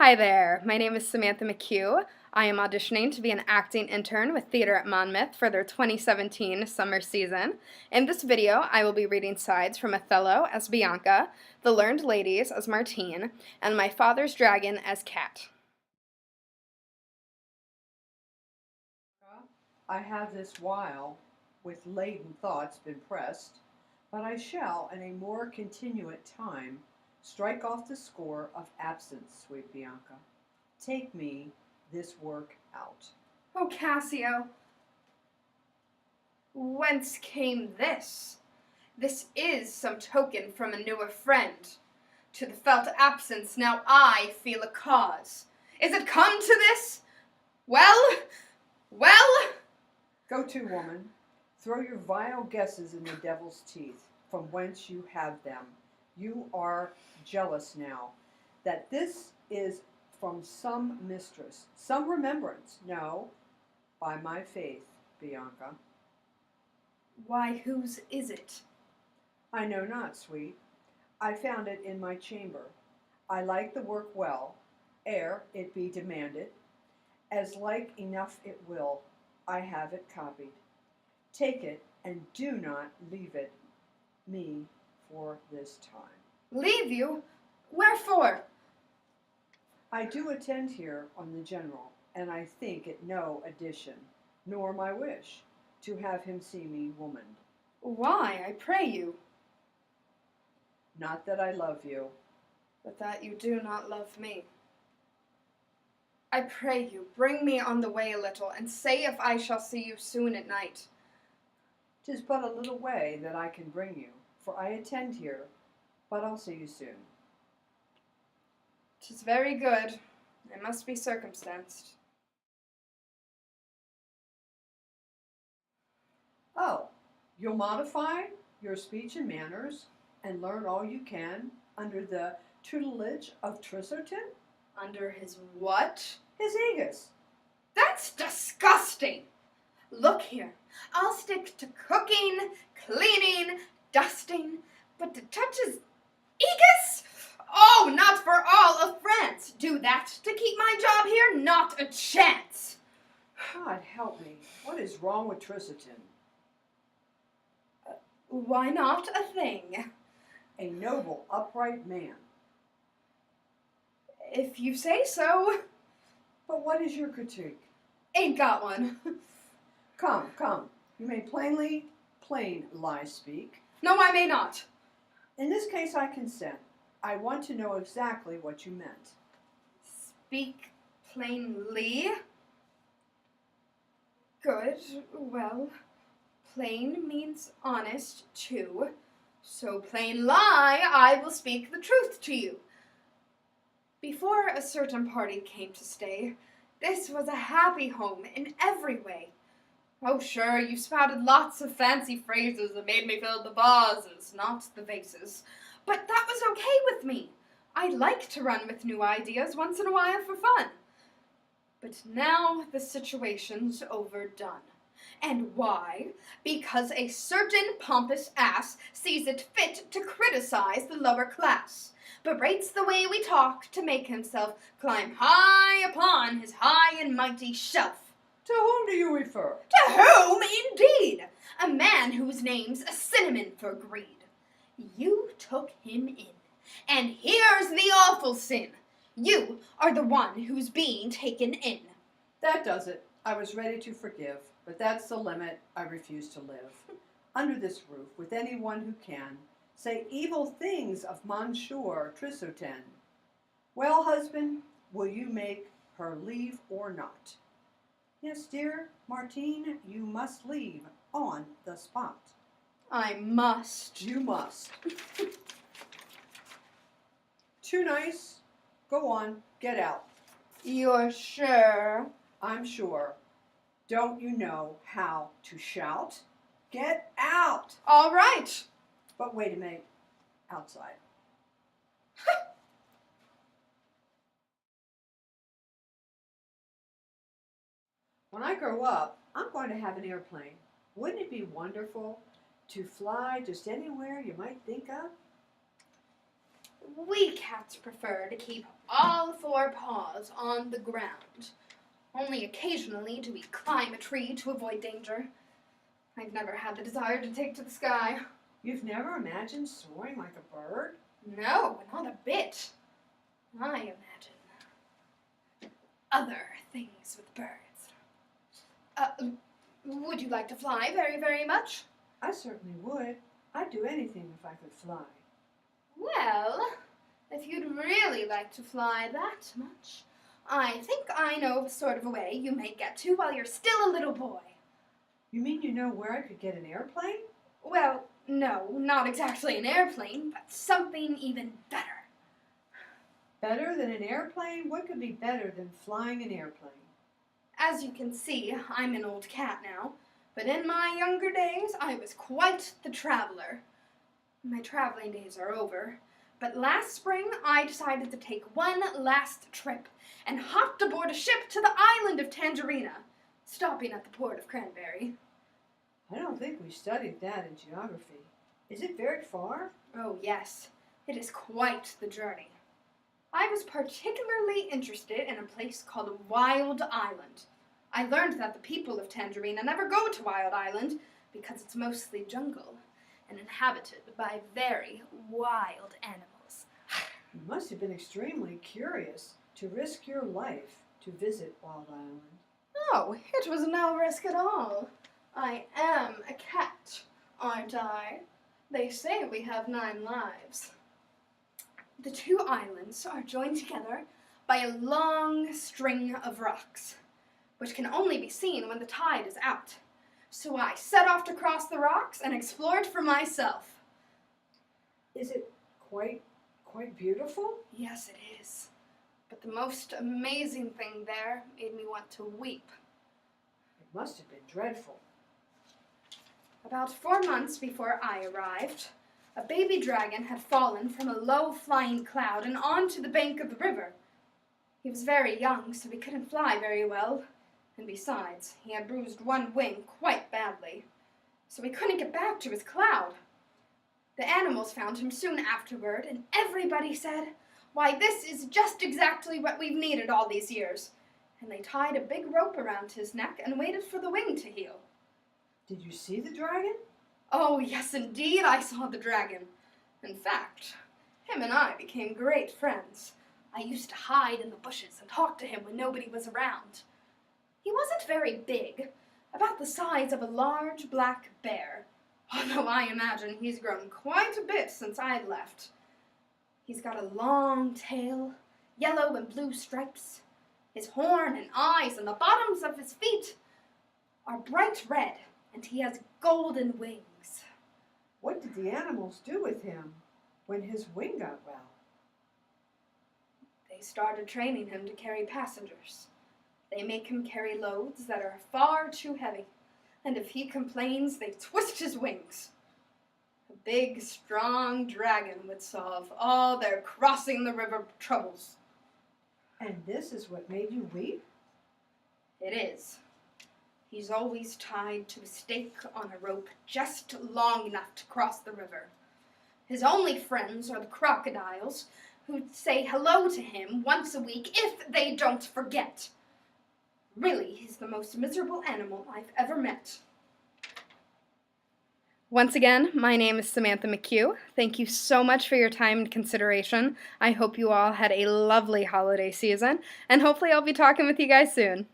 Hi there, my name is Samantha McCue. I am auditioning to be an acting intern with theater at Monmouth for their 2017 summer season. In this video, I will be reading sides from Othello as Bianca, The Learned Ladies as Martine, and My Father's Dragon as Cat. I have this while, with laden thoughts been pressed, but I shall in a more continuate time strike off the score of absence, sweet Bianca. Take me this work out. Oh, Cassio, whence came this? This is some token from a newer friend. To the felt absence now I feel a cause. Is it come to this? Well? Go to, woman. Throw your vile guesses in the devil's teeth, from whence you have them. You are jealous now, that this is from some mistress, some remembrance. No, by my faith, Bianca. Why, whose is it? I know not, sweet. I found it in my chamber. I like the work well, ere it be demanded. As like enough it will, I have it copied. Take it, and do not leave it me for this time. Leave you? Wherefore? I do attend here on the general, and I think it no addition, nor my wish, to have him see me womaned. Why, I pray you? Not that I love you, But that you do not love me. I pray you, bring me on the way a little, and say if I shall see you soon at night. 'Tis but a little way that I can bring you, for I attend here, but I'll see you soon. 'Tis very good. I must be circumstanced. Oh, you'll modify your speech and manners, and learn all you can under the tutelage of Trisserton? Under his what? His aegis. That's disgusting! Look here, I'll stick to cooking, cleaning, dusting, but to touch his aegis? Oh, not for all of France! Do that to keep my job here? Not a chance! God help me, what is wrong with Trisserton? Why not a thing? A noble, upright man. If you say so. But what is your critique? Ain't got one. Come, you may plain lie speak. No, I may not. In this case I consent. I want to know exactly what you meant. Speak plainly. Good, well, plain means honest, too. So plain lie, I will speak the truth to you. Before a certain party came to stay, this was a happy home in every way. Oh, sure, you spouted lots of fancy phrases that made me fill the vases, not the vases. But that was okay with me. I like to run with new ideas once in a while for fun. But now the situation's overdone. And why? Because a certain pompous ass sees it fit to criticize the lower class, berates the way we talk to make himself climb high upon his high and mighty shelf. To whom do you refer? To whom, indeed? A man whose name's a cinnamon for greed. You took him in, and here's the awful sin. You are the one who's being taken in. That does it. I was ready to forgive, but that's the limit. I refuse to live under this roof with anyone who can say evil things of Monsieur Trisserton. Well, husband, will you make her leave or not? Yes, dear, Martine, you must leave on the spot. I must. You must. Too nice. Go on, get out. You're sure? I'm sure. Don't you know how to shout? Get out! All right. But wait a minute. Outside. When I grow up, I'm going to have an airplane. Wouldn't it be wonderful to fly just anywhere you might think of? We cats prefer to keep all four paws on the ground. Only occasionally do we climb a tree to avoid danger. I've never had the desire to take to the sky. You've never imagined soaring like a bird? No, not a bit. I imagine other things with birds. Would you like to fly very, very much? I certainly would. I'd do anything if I could fly. Well, if you'd really like to fly that much, I think I know sort of a way you may get to while you're still a little boy. You mean you know where I could get an airplane? Well, no, not exactly an airplane, but something even better. Better than an airplane? What could be better than flying an airplane? As you can see, I'm an old cat now, but in my younger days, I was quite the traveler. My traveling days are over, but last spring I decided to take one last trip and hopped aboard a ship to the island of Tangerina, stopping at the port of Cranberry. I don't think we studied that in geography. Is it very far? Oh yes, it is quite the journey. I was particularly interested in a place called Wild Island. I learned that the people of Tangerina never go to Wild Island because it's mostly jungle and inhabited by very wild animals. You must have been extremely curious to risk your life to visit Wild Island. Oh, it was no risk at all. I am a cat, aren't I? They say we have 9 lives. The 2 islands are joined together by a long string of rocks, which can only be seen when the tide is out. So I set off to cross the rocks and explored for myself. Is it quite beautiful? Yes, it is. But the most amazing thing there made me want to weep. It must have been dreadful. About 4 months before I arrived, a baby dragon had fallen from a low-flying cloud and onto the bank of the river. He was very young, so he couldn't fly very well, and besides, he had bruised one wing quite badly, so he couldn't get back to his cloud. The animals found him soon afterward, and everybody said, "Why, this is just exactly what we've needed all these years." And they tied a big rope around his neck and waited for the wing to heal. Did you see the dragon? Oh, yes, indeed, I saw the dragon. In fact, him and I became great friends. I used to hide in the bushes and talk to him when nobody was around. He wasn't very big, about the size of a large black bear, although I imagine he's grown quite a bit since I left. He's got a long tail, yellow and blue stripes. His horn and eyes and the bottoms of his feet are bright red, and he has golden wings. What did the animals do with him when his wing got well? They started training him to carry passengers. They make him carry loads that are far too heavy, and if he complains, they twist his wings. A big, strong dragon would solve all their crossing the river troubles. And this is what made you weep? It is. He's always tied to a stake on a rope just long enough to cross the river. His only friends are the crocodiles, who say hello to him once a week if they don't forget. Really, he's the most miserable animal I've ever met. Once again, my name is Samantha McCue. Thank you so much for your time and consideration. I hope you all had a lovely holiday season, and hopefully I'll be talking with you guys soon.